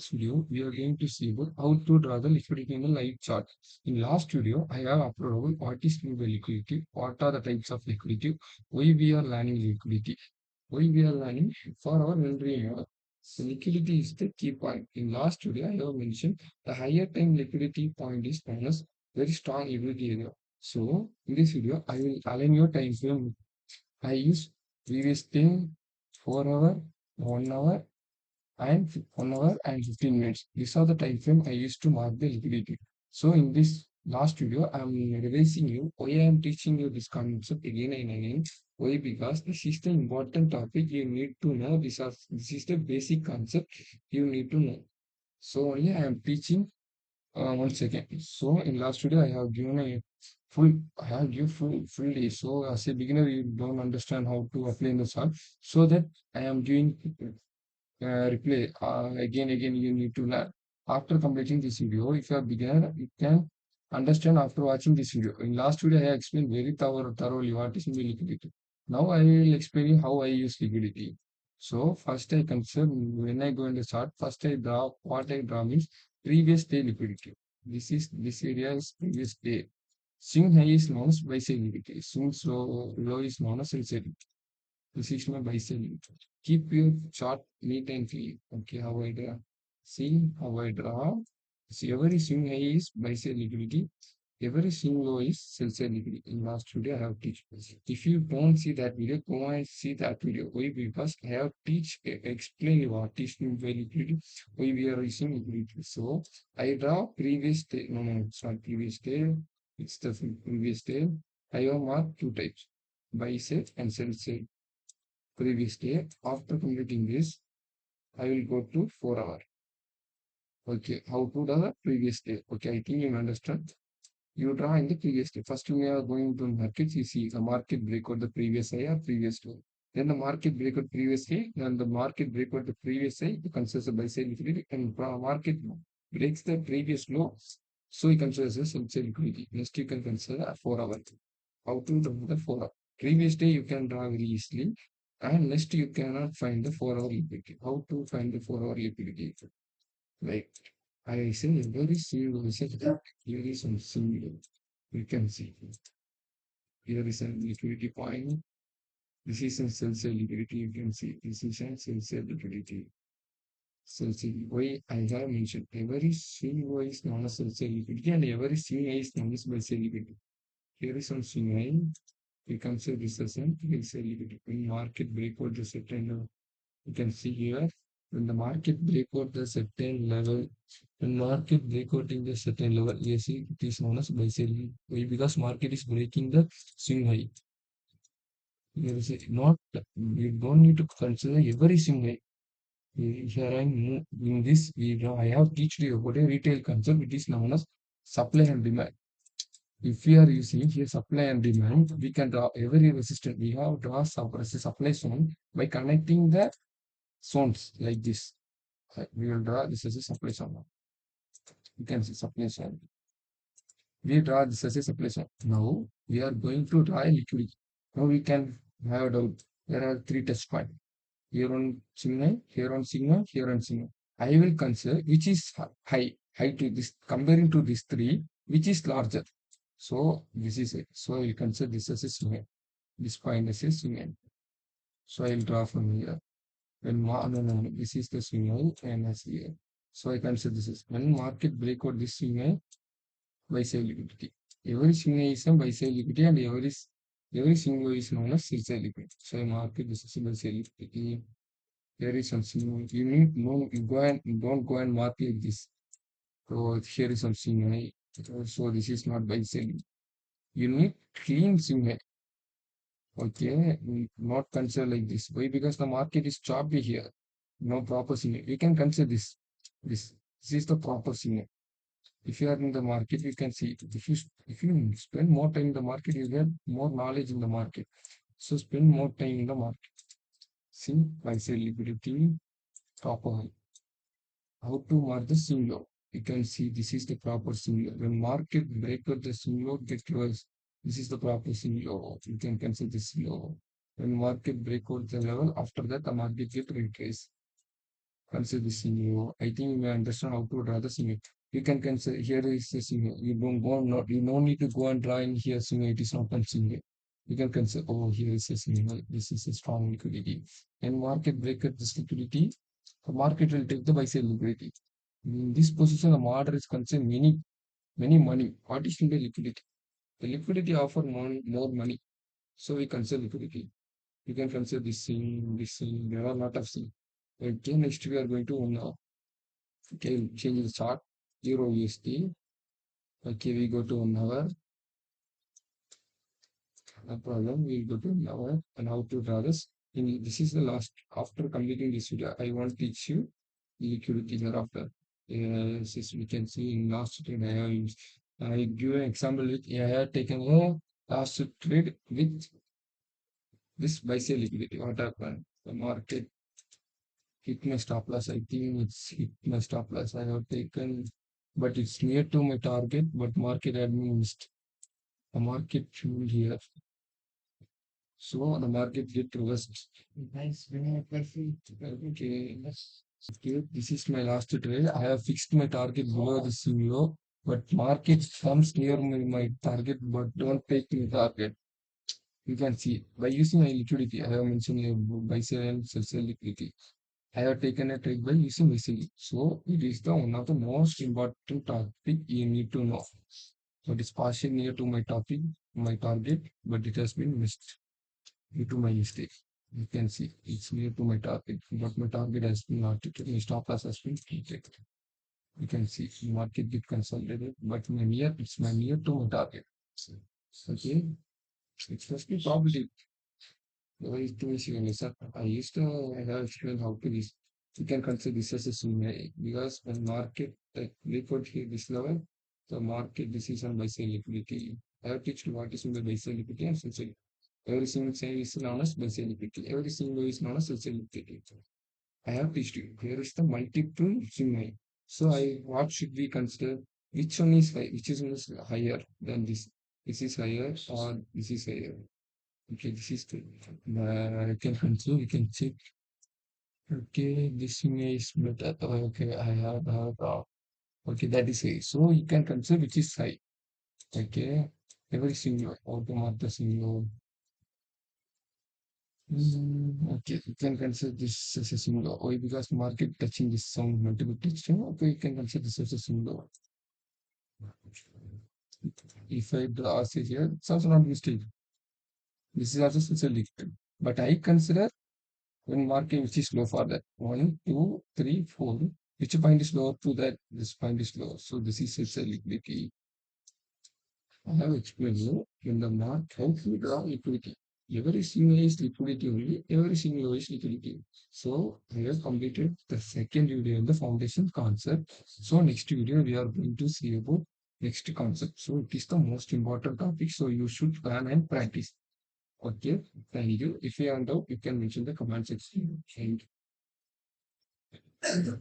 this video, we are going to see about how to draw the liquidity in the live chart. In last video, I have uploaded what is meant by liquidity, what are the types of liquidity, why we are learning liquidity, why we are learning for our memory. So liquidity is the key point. In last video, I have mentioned the higher time liquidity point is known as very strong liquidity area. So in this video, I will align your time frame. I use previous day, 4 hour, 1 hour, and 1 hour and 15 minutes. These are the time frame I used to mark the liquidity. So in this last video, I am revising you why I am teaching you this concept again and again. Why? Because this is the important topic you need to know. This is the basic concept you need to know. So only I am teaching 1 second. So in last video, I have given a I have given full day. So as a beginner, you don't understand how to apply in the chart. So that I am giving replay again you need to learn after completing this video. If you are beginner, you can understand after watching this video. In last video I explained very thoroughly what is liquidity. Now I will explain you how I use liquidity. So first I consider, when I go in the chart, first I draw. What I draw means previous day liquidity. This area is previous day. Swing high is known as buy side liquidity, swing low is known as sell side. This is my bicycle. Keep your chart neat and clean. Okay, how I draw. See how I draw. See, every swing high is bicycle liquidity. Every swing low is sell side liquidity. In last video, I have teach. If you don't see that video, go and see that video. Why? Because I have explain what is swing by liquidity. Why we are using liquidity. So I draw previous day. No, it's not previous day. It's the previous day. I have marked two types: buy side and sell side previous day. After completing this, I will go to 4 hour. Okay, how to draw the previous day? Okay, I think you understand. You draw in the previous day. First, you are going to markets. You see the market break out the previous day or previous day. Then the market break out previous day. Then the market break out the previous day. You consider buy side liquidity, and market breaks the previous low. So you consider as sell side liquidity. Next, you can consider a 4 hour. How to draw the 4 hour? Previous day you can draw very easily, and next you cannot find the 4 hour liquidity. How to find the 4 hour liquidity? Like I say, very simple. Here is some simple. You can see here is a liquidity point. This is a sell side liquidity. You can see this is a sell side liquidity. Sell side why I have mentioned every swing low is known as sell side liquidity, and every swing high is known as buy side liquidity. Here is some swing high. We consider this as an sell liquidity. When market break out the certain level, you can see here when the market break out the certain level, when market break out in the certain level, you see it is known as buy sell. Why? Because market is breaking the swing high. Here is not, you don't need to consider every swing high. Here I am in this video, I have teach you about a retail concept. It is known as supply and demand. If we are using here supply and demand, we can draw every resistance. We have draw supply zone by connecting the zones like this. We will draw this as a supply zone. You can see supply zone. We draw this as a supply zone. Now we are going to draw a liquidity. Now we can have a doubt. There are three test points. Here on signal, here on signal, here on signal. I will consider which is high to this, comparing to these three, which is larger. So this is it. So I will consider this as a signal. This point is a signal. So I will draw from here. When no, this is the signal and as here. So I consider this is when market break out this signal by sell liquidity. Every signal is a buy sell liquidity, and every signal is known as sell sell liquidity. So I mark it, this is a buy sell liquidity. There is some signal. You need no, you go and don't go and mark like this. So here is some signal. So this is not buy sell. You need clean signal. Okay, not consider like this. Why? Because the market is choppy here. No proper signal. We can consider this. This is the proper signal. If you are in the market, you can see it. If you spend more time in the market, you get more knowledge in the market. So spend more time in the market. See, I say liquidity proper. How to mark the single? You can see this is the proper single. When market break out the single get close, this is the proper single. You can consider this low. When market break out the level, after that the market get retrace. consider the scenario. I think you may understand how to draw the scenario. You can consider here is the scenario. You don't go not you no need to go and draw in here scenario. It is not a scenario. You can consider, oh, here is a scenario. This is a strong liquidity. And market break up this liquidity. The market will take the buy side liquidity. In this position, the market is concerned many money. What is the liquidity? The liquidity offer more money. So we consider liquidity. You can consider this thing. There are a lot of things. Okay, next we are going to now. Okay, change the chart. Euro USD. Okay, we go to 1 hour. No problem. We'll go to 1 hour and how to draw this. This is the last. After completing this video, I want to teach you liquidity thereafter. Yes, as we can see in last trade, I give an example with I have taken a last trade with this buy sell liquidity. What happened? The market hit my stop loss. I think it's hit my stop loss. I have taken, but it's near to my target, but market had missed. The market fuel here. So the market get reversed. Nice. Okay. Okay. This is my last trade. I have fixed my target below the CBO, but market comes near my target, but don't take my target. You can see by using my liquidity. I have mentioned buy sell and sell liquidity. I have taken a trade by using VCE. So it is the one of the most important topic you need to know. So it is partially near to my topic, my target, but it has been missed due to my mistake. You can see it's near to my target, but my target has been not taken. My stop loss has been taken. You can see the market get consolidated, but it's my near to my target. Okay, it's must be probably very to sir. I used to I have explained how to this. You can consider this as a scenario because when market report here this level, the market decision by say liquidity. I have teach you what is in the by say liquidity and essentially every single say is known as by say liquidity. Every single is known as essential liquidity. I have teached you. Here is the multiple scenario. So I what should we consider? Which one is high? Which is higher than this? This is higher or this is higher? Okay, this is the I can control, we can check. Okay, this image is better. Okay, I have okay, that is high. So you can consider which is high. Okay, every single automatic the single. Okay, you can consider this as a single. Why? Because market touching this some multiple touching. Okay, you can consider this as a single. If I draw say here, it's also not mistake. This is also such a liquid. But I consider when marking which is low for that 1, 2, 3, 4, which point is lower to that this point is low, so this is its liquidity. I have explained you in the mark how to draw liquidity. Every single is liquidity only, every single is liquidity. So I have completed the second video in the foundation concept. So next video we are going to see about next concept. So it is the most important topic, so you should plan and practice. Okay, thank you. If you have doubt, you can mention the comment section. Thank you.